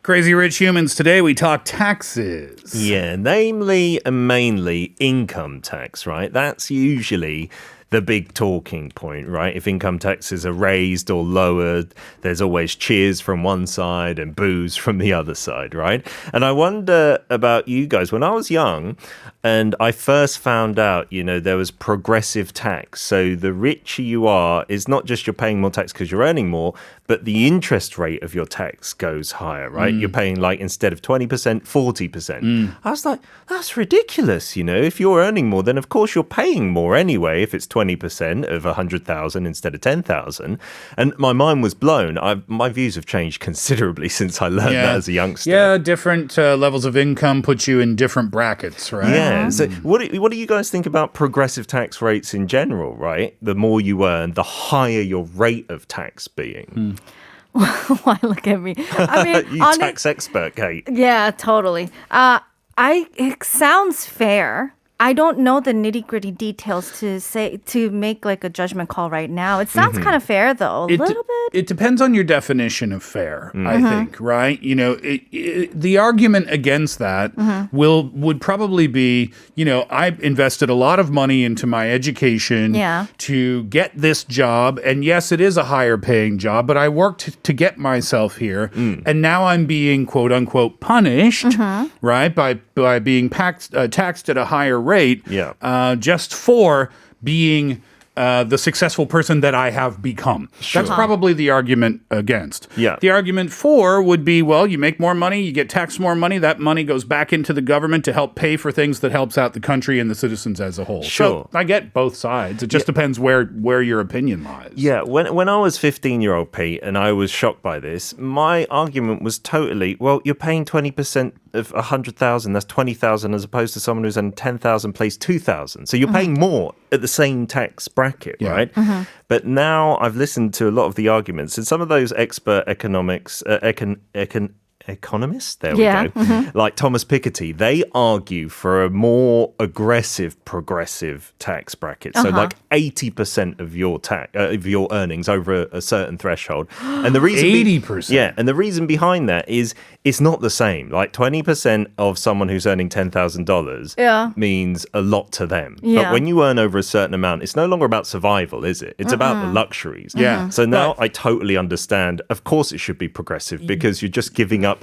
Crazy Rich Humans. Today we talk taxes. Yeah, namely and mainly income tax, right? That's usually the big talking point, right? If income taxes are raised or lowered, there's always cheers from one side and boos from the other side, right? And I wonder about you guys. When I was young and I first found out, there was progressive tax. So the richer you are, is not just you're paying more tax because you're earning more, but the interest rate of your tax goes higher, right? You're paying instead of 20%, 40%. I was like, that's ridiculous. If you're earning more, then of course you're paying more anyway if it's 20% of 100,000 instead of 10,000. And my mind was blown. My views have changed considerably since I learned that as a youngster. Yeah, different levels of income put you in different brackets, right? Yeah. So what do you guys think about progressive tax rates in general, right? The more you earn, the higher your rate of tax being. Why look at me? I mean, you tax expert, Kate. Yeah, totally. It sounds fair. I don't know the nitty-gritty details to make a judgment call right now. It sounds kind of fair though, a little bit. It depends on your definition of fair, I think, right? The argument against that would probably be, I invested a lot of money into my education to get this job, and yes, it is a higher paying job, but I worked to get myself here, and now I'm being quote unquote punished, right, by being taxed at a higher rate, just for being the successful person that I have become. Sure. That's probably the argument against. Yeah. The argument for would be, well, you make more money, you get taxed more money, that money goes back into the government to help pay for things that helps out the country and the citizens as a whole. Sure. So I get both sides. It just depends where your opinion lies. Yeah, when I was 15-year-old Pete and I was shocked by this, my argument was totally, well, you're paying 20% of 100,000, that's 20,000 as opposed to someone who's earning 10,000 pays 2,000. So you're paying more at the same tax bracket, right? But now I've listened to a lot of the arguments and some of those expert economics, economists, there we go, like Thomas Piketty, they argue for a more aggressive, progressive tax bracket. So 80% of your of your earnings over a certain threshold. And the reason 80%? And the reason behind that is it's not the same. 20% of someone who's earning $10,000 means a lot to them. But when you earn over a certain amount, it's no longer about survival, is it? It's about the luxuries. Yeah. So now I totally understand. Of course it should be progressive because you're just giving up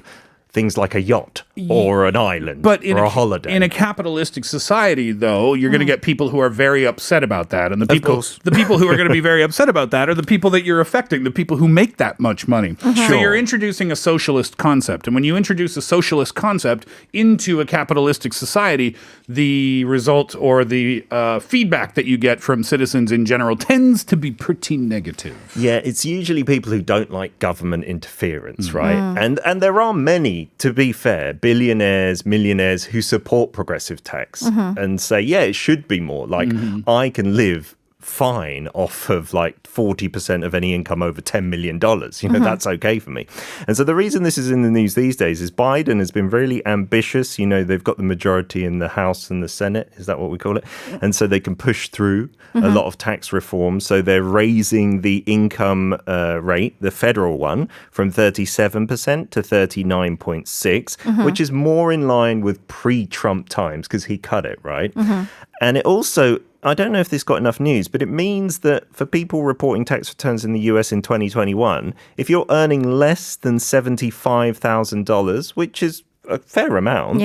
things like a yacht or an island or a holiday. In a capitalistic society, though, you're going to get people who are very upset about that. And the people who are going to be very upset about that are the people that you're affecting, the people who make that much money. So you're introducing a socialist concept. And when you introduce a socialist concept into a capitalistic society, the result or the feedback that you get from citizens in general tends to be pretty negative. Yeah, it's usually people who don't like government interference, right? And there are many, to be fair, billionaires, millionaires who support progressive tax and say, yeah, it should be more. I can live fine off of 40% of any income over $10 million. That's okay for me. And so the reason this is in the news these days is Biden has been really ambitious. They've got the majority in the House and the Senate. Is that what we call it? And so they can push through a lot of tax reform. So they're raising the income rate, the federal one, from 37% to 39.6%, which is more in line with pre-Trump times because he cut it, right? And it also, I don't know if this got enough news, but it means that for people reporting tax returns in the US in 2021, if you're earning less than $75,000, which is a fair amount,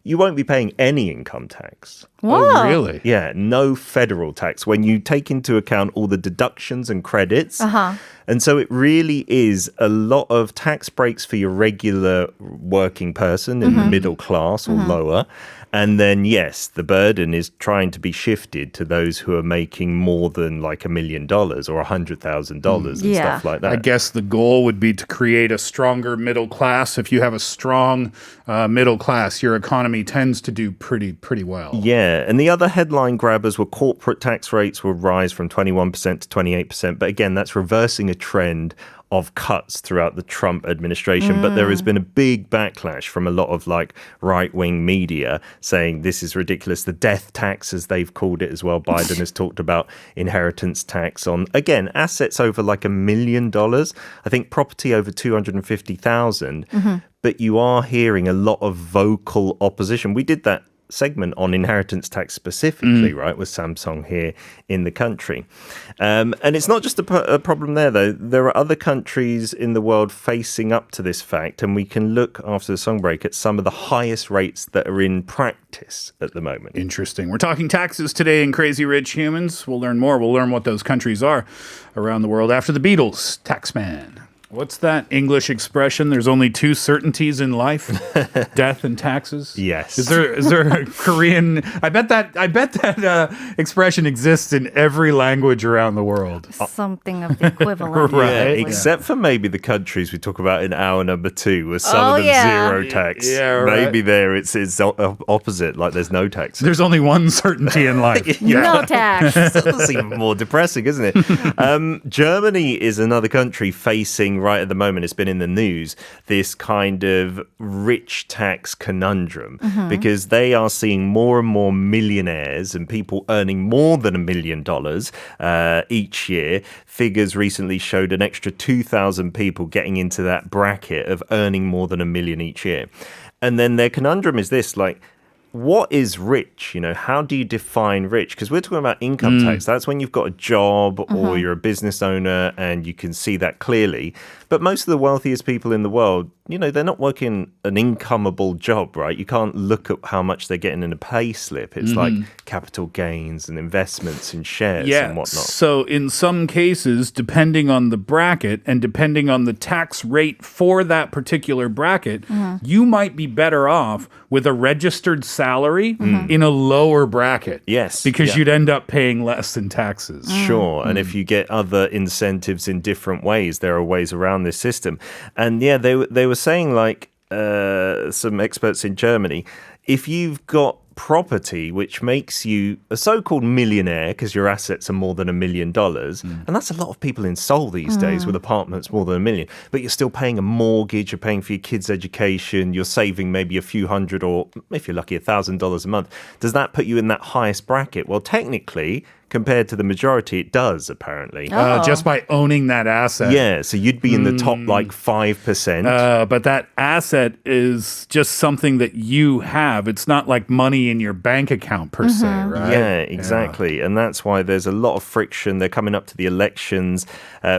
you won't be paying any income tax. Whoa. Oh, really? Yeah, no federal tax when you take into account all the deductions and credits. And so it really is a lot of tax breaks for your regular working person in the middle class or lower. And then, yes, the burden is trying to be shifted to those who are making more than $1 million or $100,000 and stuff like that. I guess the goal would be to create a stronger middle class. If you have a strong middle class, your economy tends to do pretty well. Yeah, and the other headline grabbers were corporate tax rates will rise from 21% to 28%. But again, that's reversing a trend of cuts throughout the Trump administration, but there has been a big backlash from a lot of like right-wing media saying this is ridiculous. The death tax, as they've called it as well. Biden has talked about inheritance tax on, again, assets over like $1 million. I think property over 250,000. But you are hearing a lot of vocal opposition. We did that segment on inheritance tax specifically, right, with Samsung here in the country. And it's not just a problem there, though. There are other countries in the world facing up to this fact, and we can look after the song break at some of the highest rates that are in practice at the moment. Interesting. We're talking taxes today in Crazy Rich Humans. We'll learn more. We'll learn what those countries are around the world after the Beatles. Taxman. What's that English expression? There's only two certainties in life: death and taxes. Yes. Is there a Korean? I bet that expression exists in every language around the world. Something of the equivalent. Right. Yeah, except for maybe the countries we talk about in hour number 2, where some of them zero tax. Yeah, right. Maybe there it's opposite, like there's no tax. There's only one certainty in life. No tax. That's even more depressing, isn't it? Germany is another country facing, right at the moment, it's been in the news, this kind of rich tax conundrum because they are seeing more and more millionaires and people earning more than $1 million each year. Figures recently showed an extra 2,000 people getting into that bracket of earning more than $1 million each year. And then their conundrum is this, like, what is rich? You know, how do you define rich? Because we're talking about income tax. That's when you've got a job or you're a business owner and you can see that clearly. But most of the wealthiest people in the world, you know, they're not working an incomeable job, right? You can't look at how much they're getting in a pay slip. It's like capital gains and investments in shares and whatnot. So in some cases, depending on the bracket and depending on the tax rate for that particular bracket, you might be better off with a registered salary in a lower bracket. Yes. Because you'd end up paying less in taxes. Sure. And if you get other incentives in different ways, there are ways around this system. And yeah, they were saying, like, some experts in Germany, if you've got property which makes you a so-called millionaire because your assets are more than $1 million, and that's a lot of people in Seoul these days with apartments more than $1 million, but you're still paying a mortgage, you're paying for your kids' education, you're saving maybe a few hundred or, if you're lucky, $1,000 a month. Does that put you in that highest bracket? Well, technically, compared to the majority, it does, apparently. Just by owning that asset. Yeah, so you'd be in the top, like, 5%. But that asset is just something that you have. It's not like money in your bank account, per se, right? Yeah, exactly. And that's why there's a lot of friction. They're coming up to the elections.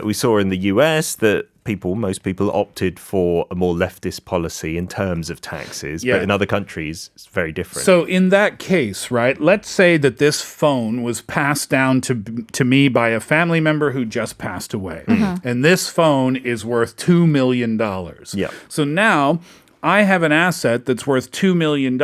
We saw in the US that most people opted for a more leftist policy in terms of taxes. Yeah. But in other countries, it's very different. So in that case, right, let's say that this phone was passed down to me by a family member who just passed away. And this phone is worth $2 million. Yeah. So now I have an asset that's worth $2 million,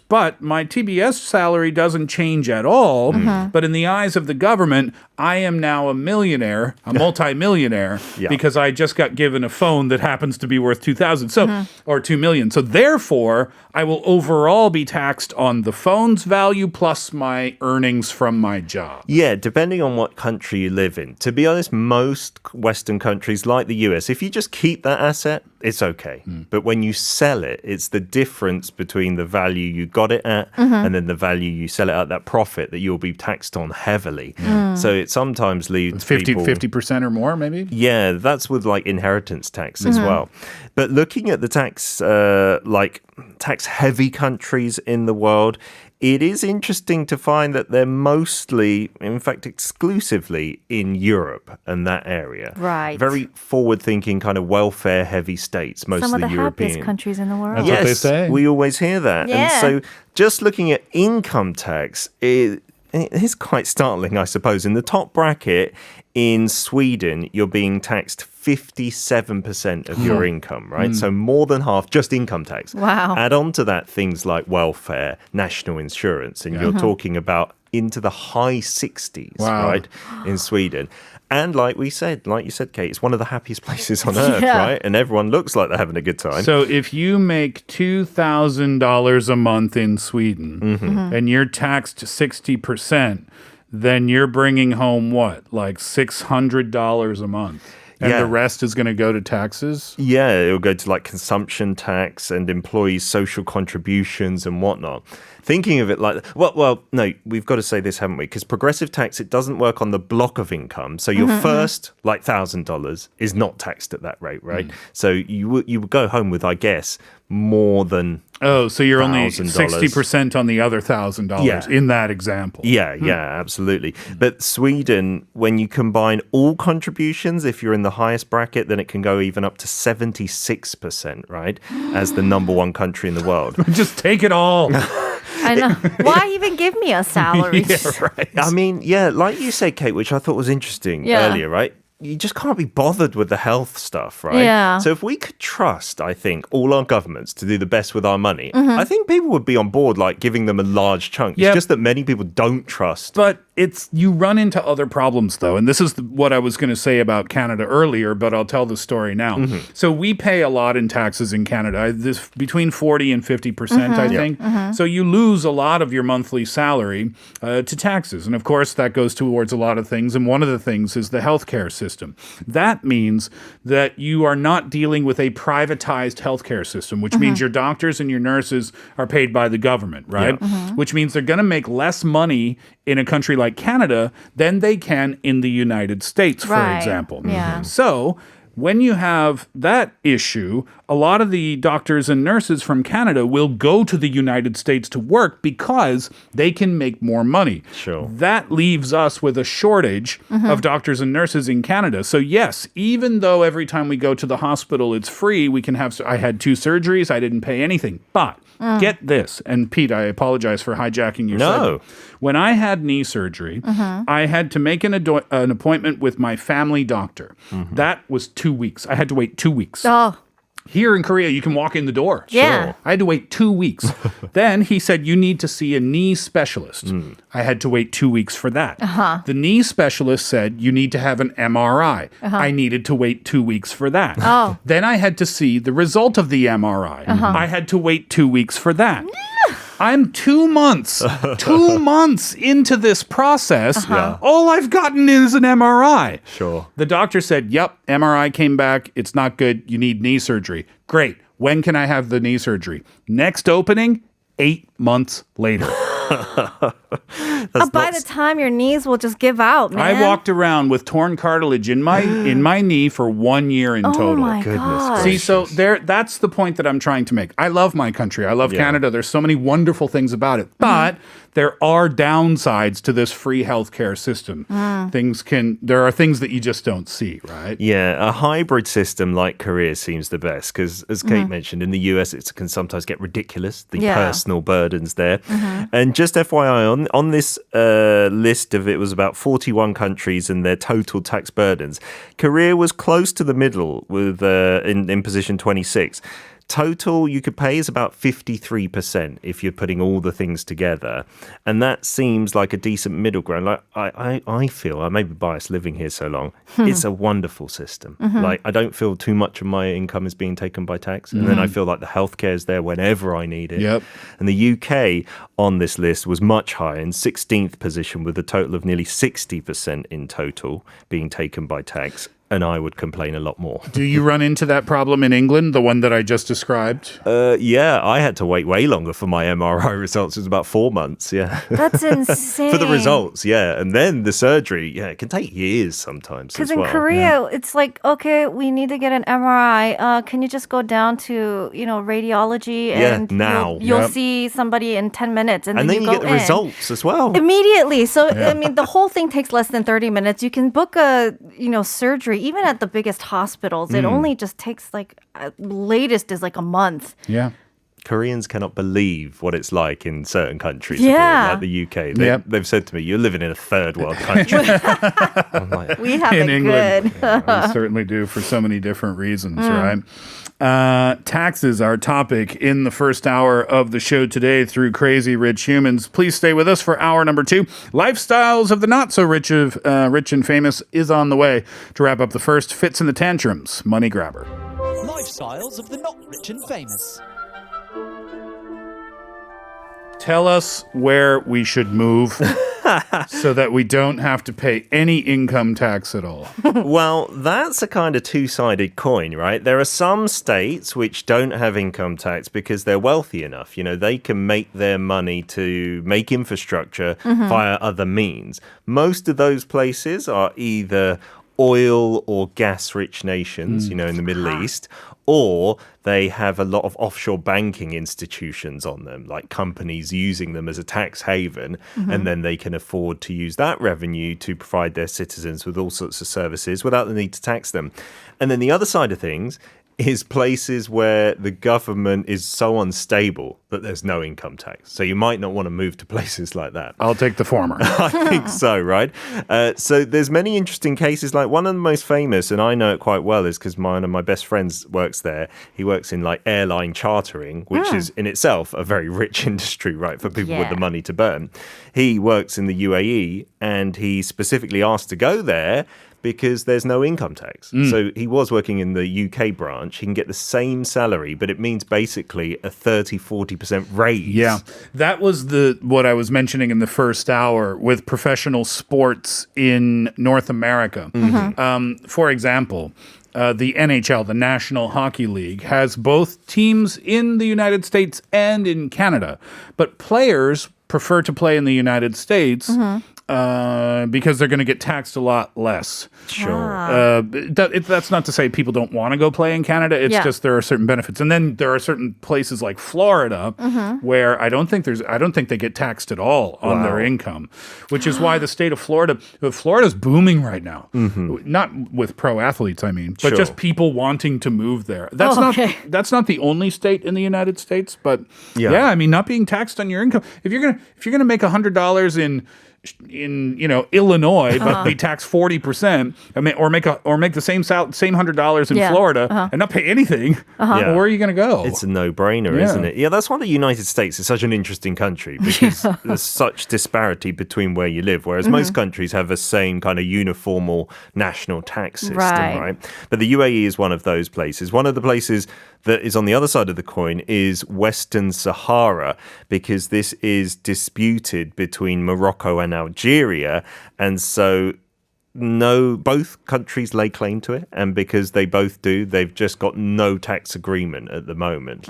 but my TBS salary doesn't change at all. But in the eyes of the government, I am now a millionaire, a multimillionaire, because I just got given a phone that happens to be worth $2,000, or $2 million. So therefore, I will overall be taxed on the phone's value plus my earnings from my job. Yeah, depending on what country you live in. To be honest, most Western countries like the US, if you just keep that asset, it's okay. But when you sell it, it's the difference between the value you got it at and then the value you sell it at, that profit that you'll be taxed on heavily. So it sometimes leads 50% or more, maybe? Yeah, that's with like inheritance tax as well. But looking at the tax, like tax-heavy countries in the world, it is interesting to find that they're mostly, in fact, exclusively in Europe and that area. Right. Very forward-thinking, kind of welfare-heavy states, mostly Some of the European. happiest countries in the world. That's what they say. We always hear that. Yeah. And so just looking at income tax, it is quite startling, I suppose. In the top bracket in Sweden, you're being taxed 57% of your income, right? So more than half, just income tax. Wow. Add on to that things like welfare, national insurance, and you're talking about into the high 60s, right, in Sweden. And like you said, Kate, it's one of the happiest places on earth, right? And everyone looks like they're having a good time. So if you make $2,000 a month in Sweden and you're taxed 60%, then you're bringing home what? Like $600 a month. and Yeah. the rest is going to go to taxes? Yeah, it'll go to like consumption tax and employees' social contributions and whatnot. Thinking of it like, well, no, we've got to say this, haven't we? Because progressive tax, it doesn't work on the block of income. So your first, like $1,000 is not taxed at that rate, right? So you would go home with, I guess, more than Oh, so you're only $1,000. 60% on the other $1,000 Yeah. in that example. Yeah, absolutely. But Sweden, when you combine all contributions, if you're in the highest bracket, then it can go even up to 76%, right? As the number one country in the world. Just take it all. I know. Why even give me a salary? Right. I mean, yeah, like you said, Kate, which I thought was interesting earlier, right? You just can't be bothered with the health stuff, right? Yeah. So if we could trust, I think, all our governments to do the best with our money, I think people would be on board, like giving them a large chunk. Yep. It's just that many people don't trust. But you run into other problems, though. And this is what I was going to say about Canada earlier, but I'll tell the story now. So we pay a lot in taxes in Canada, between 40 and 50%, I think. So you lose a lot of your monthly salary to taxes. And of course, that goes towards a lot of things. And one of the things is the healthcare system. That means that you are not dealing with a privatized healthcare system, which means your doctors and your nurses are paid by the government, right? Which means they're going to make less money in a country like Canada than they can in the United States, for Right. example. Yeah. So when you have that issue, a lot of the doctors and nurses from Canada will go to the United States to work because they can make more money. Sure. That leaves us with a shortage of doctors and nurses in Canada. So yes, even though every time we go to the hospital it's free, we can have. I had 2 surgeries, I didn't pay anything, but. Get this, and Pete, I apologize for hijacking your segment. When I had knee surgery, I had to make an appointment with my family doctor. That was 2 weeks. I had to wait 2 weeks. Oh, Here in Korea, you can walk in the door. Yeah. I had to wait 2 weeks. Then he said, you need to see a knee specialist. I had to wait 2 weeks for that. The knee specialist said, you need to have an MRI. I needed to wait 2 weeks for that. Oh. Then I had to see the result of the MRI. I had to wait 2 weeks for that. I'm 2 months, 2 months into this process. All I've gotten is an MRI. Sure. The doctor said, yep, MRI came back. It's not good. You need knee surgery. Great. When can I have the knee surgery? Next opening, 8 months later. by the time your knees will just give out, man. I walked around with torn cartilage in my knee for 1 year in total. Oh my Goodness God. See, so that's the point that I'm trying to make. I love my country. I love Canada. There's so many wonderful things about it. But there are downsides to this free healthcare system. There are things that you just don't see, right? Yeah, a hybrid system like Korea seems the best because, as Kate mentioned, in the US, it can sometimes get ridiculous, the personal burdens there. And just FYI, on this list of it was about 41 countries and their total tax burdens, Korea was close to the middle with in position 26. Total you could pay is about 53% if you're putting all the things together. And that seems like a decent middle ground. Like I feel, I may be biased living here so long, it's a wonderful system. Like I don't feel too much of my income is being taken by tax. And then I feel like the healthcare is there whenever I need it. Yep. And the UK on this list was much higher, in 16th position with a total of nearly 60% in total being taken by tax. And I would complain a lot more. Do you run into that problem in England, the one that I just described? Yeah, I had to wait way longer for my MRI results. It was about 4 months, yeah. That's insane. For the results, yeah. And then the surgery, yeah, it can take years sometimes as Because well. in Korea, it's like, okay, we need to get an MRI. Can you just go down to, radiology and now. you'll see somebody in 10 minutes and then you go get the in. results as well. Immediately. So, I mean, the whole thing takes less than 30 minutes. You can book a, surgery. Even at the biggest hospitals, it only just takes latest is a month. Yeah. Koreans cannot believe what it's like in certain countries, Yeah. like the UK. Yep. They've said to me, you're living in a third world country. I'm like, We have In it England. good. We certainly do for so many different reasons, right? Taxes, our topic in the first hour of the show today through Crazy Rich Humans. Please stay with us for hour number 2. Lifestyles of the Not So Rich Rich and Famous is on the way. To wrap up the first, Fits and the Tantrums, Money Grabber. Lifestyles of the not rich and famous. Tell us where we should move. so that we don't have to pay any income tax at all. Well, that's a kind of two-sided coin, right? There are some states which don't have income tax because they're wealthy enough. You know, they can make their money to make infrastructure via other means. Most of those places are either oil or gas-rich nations, you know, in the Middle East, or they have a lot of offshore banking institutions on them, like companies using them as a tax haven, and then they can afford to use that revenue to provide their citizens with all sorts of services without the need to tax them. And then the other side of things is places where the government is so unstable that there's no income tax. So you might not want to move to places like that. I'll take the former. I think so, right? So there's many interesting cases. Like one of the most famous, and I know it quite well, is because one of my best friends works there. He works in like airline chartering, which is in itself a very rich industry, right, for people with the money to burn. He works in the UAE, and he specifically asked to go there because there's no income tax. So he was working in the UK branch. He can get the same salary, but it means basically a 30-40% raise. Yeah, that was what I was mentioning in the first hour with professional sports in North America. For example, the NHL, the National Hockey League, has both teams in the United States and in Canada, but players prefer to play in the United States because they're going to get taxed a lot less. Sure. That's not to say people don't want to go play in Canada. It's just there are certain benefits, and then there are certain places like Florida where I don't think they get taxed at all on their income, which is why the state of Florida's booming right now. Not with pro athletes, I mean, but just people wanting to move there. That's not the only state in the United States, but I mean, not being taxed on your income. If you're gonna make $100 in Illinois, but be taxed 40%, or make the same $100 in Florida and not pay anything, where are you going to go? It's a no-brainer, isn't it? Yeah, that's why the United States is such an interesting country because there's such disparity between where you live, whereas most countries have the same kind of uniformal national tax system, right? But the UAE is one of those places. One of the places that is on the other side of the coin is Western Sahara, because this is disputed between Morocco and Algeria, and so both countries lay claim to it, and because they both do, they've just got no tax agreement at the moment.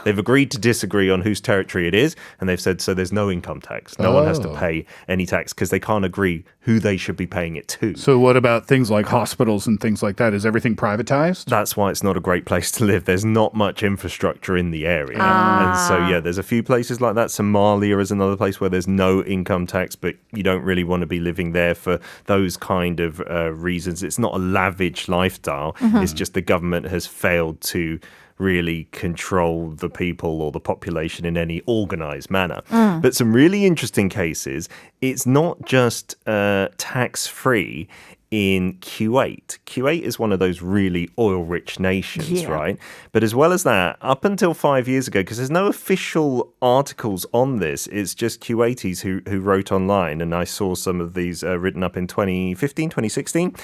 They've agreed to disagree on whose territory it is, and they've said so there's no income tax. No one has to pay any tax because they can't agree who they should be paying it to. So what about things like hospitals and things like that? Is everything privatized? That's why it's not a great place to live. There's not much infrastructure in the area. And so, there's a few places like that. Somalia is another place where there's no income tax, but you don't really want to be living there for those kind of reasons. It's not a lavish lifestyle. It's just the government has failed to really control the people or the population in any organized manner. But some really interesting cases, it's not just tax-free in Kuwait. Kuwait is one of those really oil-rich nations, right? But as well as that, up until 5 years ago, because there's no official articles on this, it's just Kuwaitis who wrote online, and I saw some of these written up in 2015, 2016.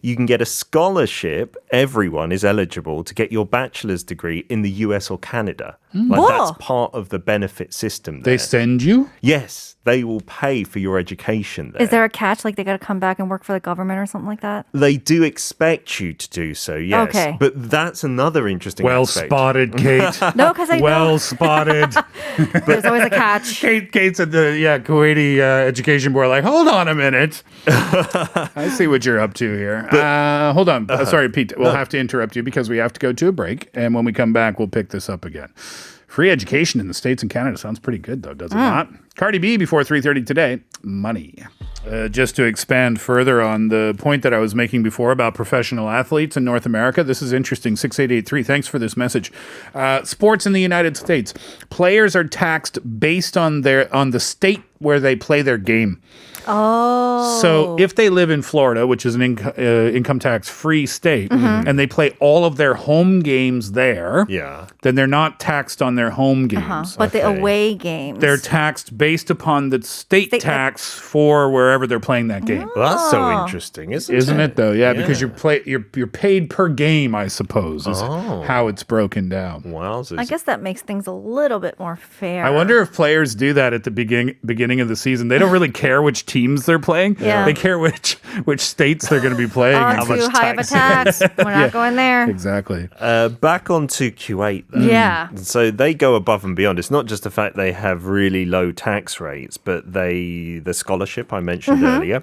You can get a scholarship. Everyone is eligible to get your bachelor's degree in the US or Canada. That's part of the benefit system there. They send you? Yes. They will pay for your education there. Is there a catch? Like they got to come back and work for the government or something like that? They do expect you to do so, yes. Okay. But that's another interesting aspect. Spotted, Kate. No, because I know. Spotted. There's always a catch. Kate's at the Kuwaiti Education Board like, hold on a minute. I see what you're up to here. Hold on. Sorry, Pete. We'll have to interrupt you because we have to go to a break. And when we come back, we'll pick this up again. Free education in the States and Canada sounds pretty good, though, does it not? Cardi B before 3:30 today. Money. Just to expand further on the point that I was making before about professional athletes in North America, this is interesting. 6883, thanks for this message. Sports in the United States. Players are taxed based on the state where they play their game. Oh. So if they live in Florida, which is an income tax-free state, and they play all of their home games there, then they're not taxed on their home games. But the away games. They're taxed based upon the state tax for wherever they're playing that game. Well, that's so interesting, isn't it? Though? Yeah, because you're paid per game, I suppose, is how it's broken down. Wowzers. I guess that makes things a little bit more fair. I wonder if players do that at the beginning of the season. They don't really care which teams they're playing. Yeah. They care which states they're going to be playing. and how Too much high of a tax. tax. We're not going there. Exactly. Back onto Kuwait, though. Yeah. So they go above and beyond. It's not just the fact they have really low tax rates, but the scholarship I mentioned earlier.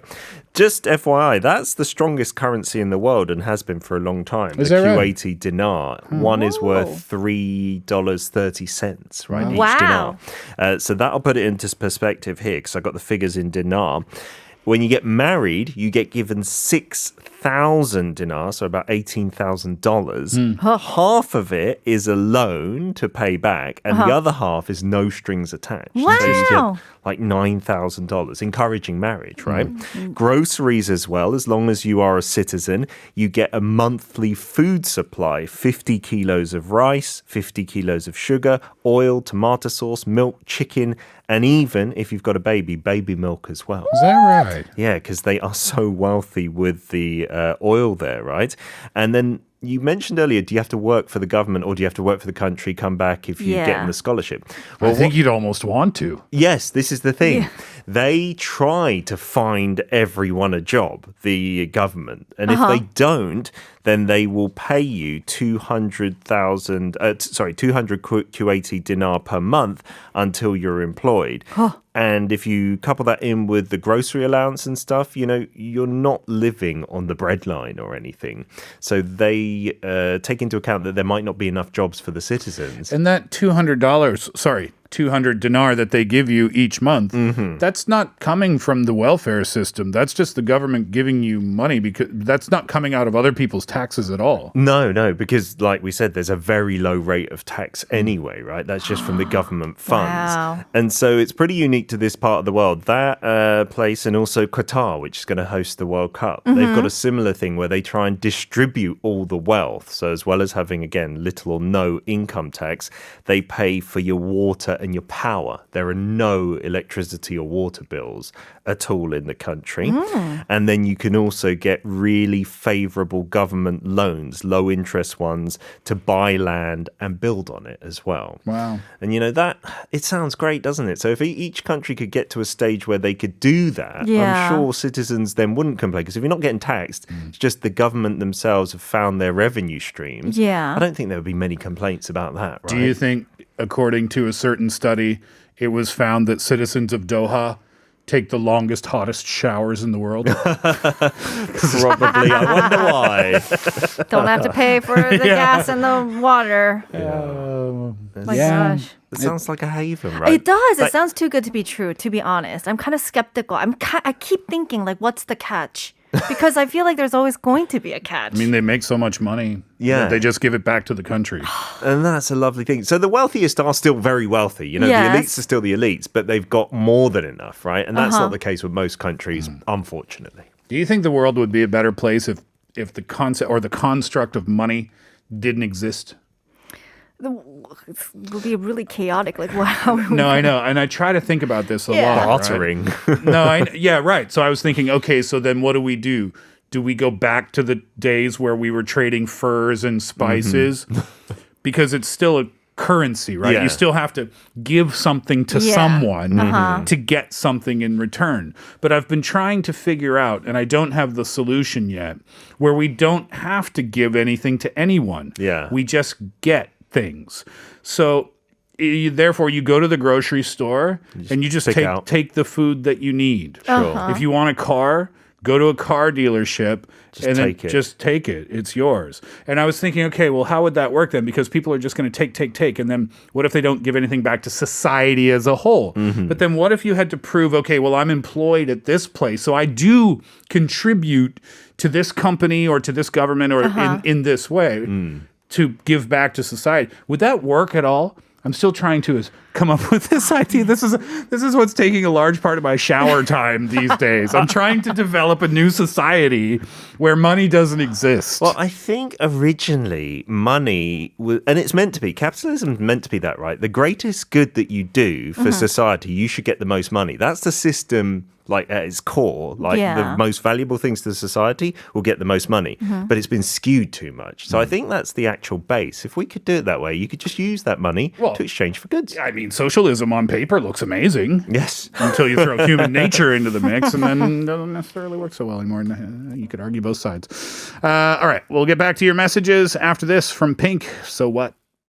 Just FYI, that's the strongest currency in the world and has been for a long time. Is the that right? Kuwaiti dinar. One is worth $3.30, right? Each Wow. dinar. So that'll put it into perspective here because I got the figures in dinar. When you get married, you get given 6,000 dinars, so about $18,000. Half of it is a loan to pay back, and the other half is no strings attached. So you Wow. get like $9,000, encouraging marriage, right? Groceries as well, as long as you are a citizen, you get a monthly food supply, 50 kilos of rice, 50 kilos of sugar, oil, tomato sauce, milk, chicken, and even, if you've got a baby milk as well. Is that right? Yeah, because they are so wealthy with the oil there, right? And then you mentioned earlier, do you have to work for the government or do you have to work for the country, come back if you get in the scholarship? I think you'd almost want to. Yes, this is the thing. They try to find everyone a job, the government. And if they don't, then they will pay you 200 Kuwaiti dinar per month until you're employed. And if you couple that in with the grocery allowance and stuff, you know, you're not living on the breadline or anything. So they take into account that there might not be enough jobs for the citizens. And that $200 dinar that they give you each month, that's not coming from the welfare system. That's just the government giving you money because that's not coming out of other people's taxes at all. No, because like we said, there's a very low rate of tax anyway, right? That's just from the government funds. Wow. And so it's pretty unique to this part of the world. That place and also Qatar, which is going to host the World Cup, they've got a similar thing where they try and distribute all the wealth. So as well as having, again, little or no income tax, they pay for your water and your power. There are no electricity or water bills at all in the country. And then you can also get really favorable government loans, low interest ones, to buy land and build on it as well. Wow. And you know, that, it sounds great, doesn't it? So if each country could get to a stage where they could do that, I'm sure citizens then wouldn't complain. Because if you're not getting taxed, it's just the government themselves have found their revenue streams. Yeah. I don't think there would be many complaints about that, right? Do you think, according to a certain study, it was found that citizens of Doha take the longest, hottest showers in the world? Probably. I wonder why. Don't have to pay for the gas and the water. My gosh. It sounds like a haven, right? It does. It sounds too good to be true, to be honest. I'm kind of skeptical. I keep thinking, like, what's the catch? Because I feel like there's always going to be a catch. I mean, they make so much money. Yeah. That they just give it back to the country. And that's a lovely thing. So the wealthiest are still very wealthy. You know, the elites are still the elites, but they've got more than enough, right? And that's not the case with most countries, unfortunately. Do you think the world would be a better place if the concept or the construct of money didn't exist? It would be really chaotic. Like, wow. No, I know. And I try to think about this a lot. Bartering. Right? Right. So I was thinking, okay, so then what do? Do we go back to the days where we were trading furs and spices? Because it's still a currency, right? Yeah. You still have to give something to someone to get something in return. But I've been trying to figure out, and I don't have the solution yet, where we don't have to give anything to anyone. Yeah. We just get things. So therefore, you go to the grocery store and you just take the food that you need. Sure. If you want a car, go to a car dealership and take it. just take it. It's yours. And I was thinking, okay, well, how would that work then? Because people are just going to take. And then what if they don't give anything back to society as a whole? But then what if you had to prove, okay, well, I'm employed at this place, so I do contribute to this company or to this government or in this way to give back to society. Would that work at all? I'm still trying to come up with this idea. This is what's taking a large part of my shower time these days. I'm trying to develop a new society where money doesn't exist. Well, I think originally money was, and it's meant to be, capitalism is meant to be that, right? The greatest good that you do for society, you should get the most money. That's the system like at its core, like the most valuable things to society will get the most money, but it's been skewed too much. So I think that's the actual base. If we could do it that way, you could just use that money to exchange for goods. I mean, socialism on paper looks amazing. Yes. Until you throw human nature into the mix, and then it doesn't necessarily work so well anymore. You could argue both sides. All right, we'll get back to your messages after this from Pink. So what?